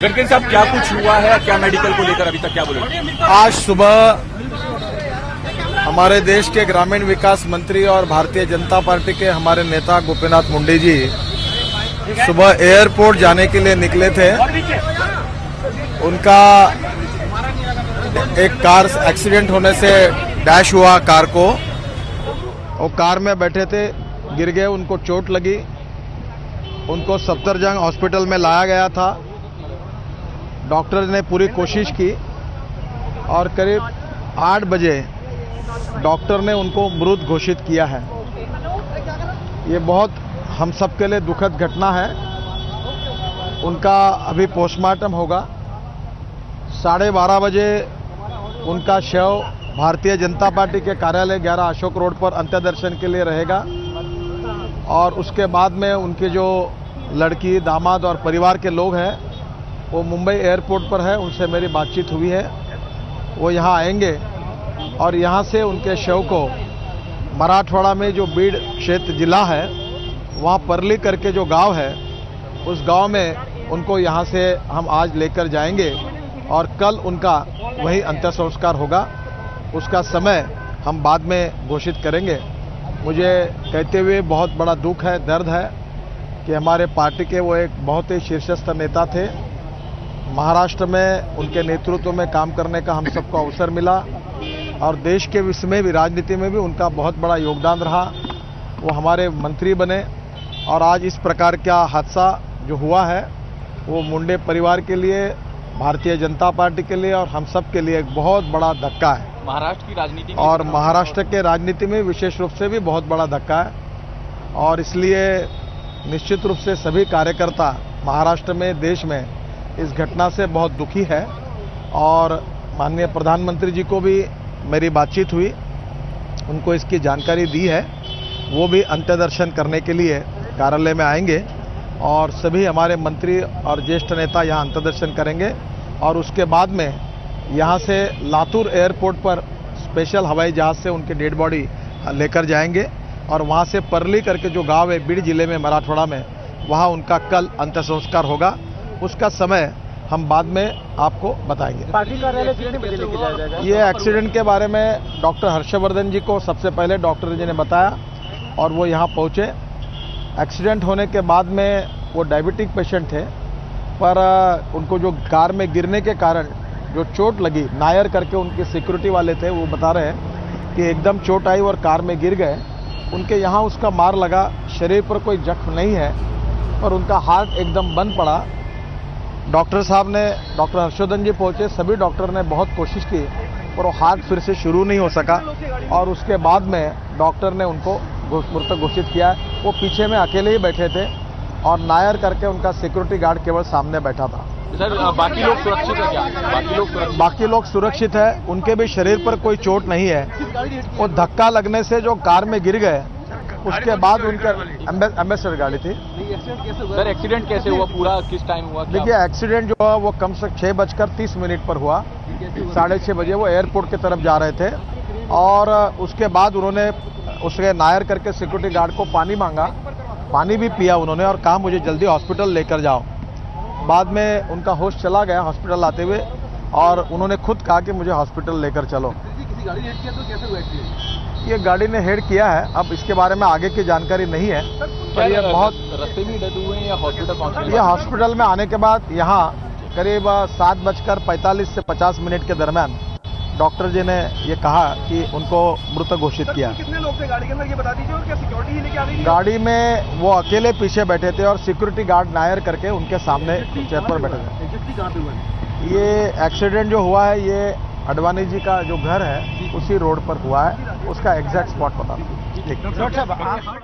गडकरी साहब, क्या कुछ हुआ है, क्या मेडिकल को लेकर अभी तक क्या बोले? आज सुबह हमारे देश के ग्रामीण विकास मंत्री और भारतीय जनता पार्टी के हमारे नेता गोपीनाथ मुंडे जी सुबह एयरपोर्ट जाने के लिए निकले थे। उनका एक कार एक्सीडेंट होने से डैश हुआ कार को। वो कार में बैठे थे, गिर गए, उनको चोट लगी। उनको सफदरजंग हॉस्पिटल में लाया गया था। डॉक्टर ने पूरी कोशिश की और करीब 8 बजे डॉक्टर ने उनको मृत घोषित किया है। ये बहुत हम सब के लिए दुखद घटना है। उनका अभी पोस्टमार्टम होगा। 12:30 बजे उनका शव भारतीय जनता पार्टी के कार्यालय 11 अशोक रोड पर अंत्यदर्शन के लिए रहेगा और उसके बाद में उनके जो लड़की, दामाद और परिवार के लोग हैं वो मुंबई एयरपोर्ट पर है। उनसे मेरी बातचीत हुई है। वो यहाँ आएंगे और यहाँ से उनके शव को मराठवाड़ा में जो बीड़ क्षेत्र जिला है वहाँ परली करके जो गांव है उस गांव में उनको यहाँ से हम आज लेकर जाएंगे और कल उनका वही अंत्य संस्कार होगा। उसका समय हम बाद में घोषित करेंगे। मुझे कहते हुए बहुत बड़ा दुख है, दर्द है कि हमारे पार्टी के वो एक बहुत ही शीर्षस्थ नेता थे। महाराष्ट्र में उनके नेतृत्व में काम करने का हम सबको अवसर मिला और देश के विषय में भी, राजनीति में भी उनका बहुत बड़ा योगदान रहा। वो हमारे मंत्री बने और आज इस प्रकार का हादसा जो हुआ है वो मुंडे परिवार के लिए, भारतीय जनता पार्टी के लिए और हम सब के लिए एक बहुत बड़ा धक्का है। महाराष्ट्र की राजनीति और महाराष्ट्र के राजनीति में विशेष रूप से भी बहुत बड़ा धक्का है और इसलिए निश्चित रूप से सभी कार्यकर्ता महाराष्ट्र में, देश में इस घटना से बहुत दुखी है। और माननीय प्रधानमंत्री जी को भी मेरी बातचीत हुई, उनको इसकी जानकारी दी है। वो भी अंत्यदर्शन करने के लिए कार्यालय में आएंगे और सभी हमारे मंत्री और ज्येष्ठ नेता यहाँ अंत्यदर्शन करेंगे और उसके बाद में यहाँ से लातूर एयरपोर्ट पर स्पेशल हवाई जहाज से उनकी डेड बॉडी लेकर जाएंगे और वहाँ से परली करके जो गांव है बीड़ जिले में, मराठवाड़ा में, वहाँ उनका कल अंत्य संस्कार होगा। उसका समय हम बाद में आपको बताएंगे। पार्टी कार्यालय कितने बजे लेके जाया जाएगा? ये एक्सीडेंट के बारे में डॉक्टर हर्षवर्धन जी को सबसे पहले डॉक्टर जी ने बताया और वो यहाँ पहुँचे। एक्सीडेंट होने के बाद में वो डायबिटिक पेशेंट थे, पर उनको जो कार में गिरने के कारण जो चोट लगी, नायर करके उनके सिक्योरिटी वाले थे, वो बता रहे हैं कि एकदम चोट आई और कार में गिर गए। उनके यहाँ उसका मार लगा, शरीर पर कोई जख्म नहीं है और उनका हार्ट एकदम बंद पड़ा। डॉक्टर साहब ने, डॉक्टर हर्षवर्धन जी पहुँचे, सभी डॉक्टर ने बहुत कोशिश की पर वो हार्ट फिर से शुरू नहीं हो सका और उसके बाद में डॉक्टर ने उनको मृत घोषित किया। वो पीछे में अकेले ही बैठे थे और नायर करके उनका सिक्योरिटी गार्ड केवल सामने बैठा था। सर, बाकी लोग सुरक्षित है क्या? बाकी लोग सुरक्षित है। उनके भी शरीर पर कोई चोट नहीं है। वो धक्का लगने से जो कार में गिर गए उसके बाद उनका एम्बेसडर गाड़ी थी। सर, एक्सीडेंट कैसे हुआ, पूरा किस टाइम हुआ? देखिए, एक्सीडेंट जो हुआ वो कम से 6:30 पर हुआ। 6:30 बजे वो एयरपोर्ट की तरफ जा रहे थे और उसके बाद उन्होंने उसके नायर करके सिक्योरिटी गार्ड को पानी मांगा। पानी भी पिया उन्होंने और कहा मुझे जल्दी हॉस्पिटल लेकर जाओ। बाद में उनका होश चला गया हॉस्पिटल आते हुए और उन्होंने खुद कहा कि मुझे हॉस्पिटल लेकर चलो। ये गाड़ी ने हेड किया है, अब इसके बारे में आगे की जानकारी नहीं है। पर ये बहुत रास्ते में डेथ हुए हैं या हॉस्पिटल पहुंचे? ये हॉस्पिटल में आने के बाद यहाँ करीब 7:45 से 50 मिनट के दरमियान डॉक्टर जी ने ये कहा कि उनको मृत घोषित किया। कितने लोग थे गाड़ी के अंदर ये बता दीजिए और क्या सिक्योरिटी ही लेके आ रही है? गाड़ी में वो अकेले पीछे बैठे थे और सिक्योरिटी गार्ड नायर करके उनके सामने चेयर पर बैठे थे। एग्जैक्टली कहाँ पे हुआ है? ये एक्सीडेंट जो हुआ है ये अडवाणी जी का जो घर है उसी रोड पर हुआ है। उसका एग्जैक्ट स्पॉट पता। डॉक्टर साहब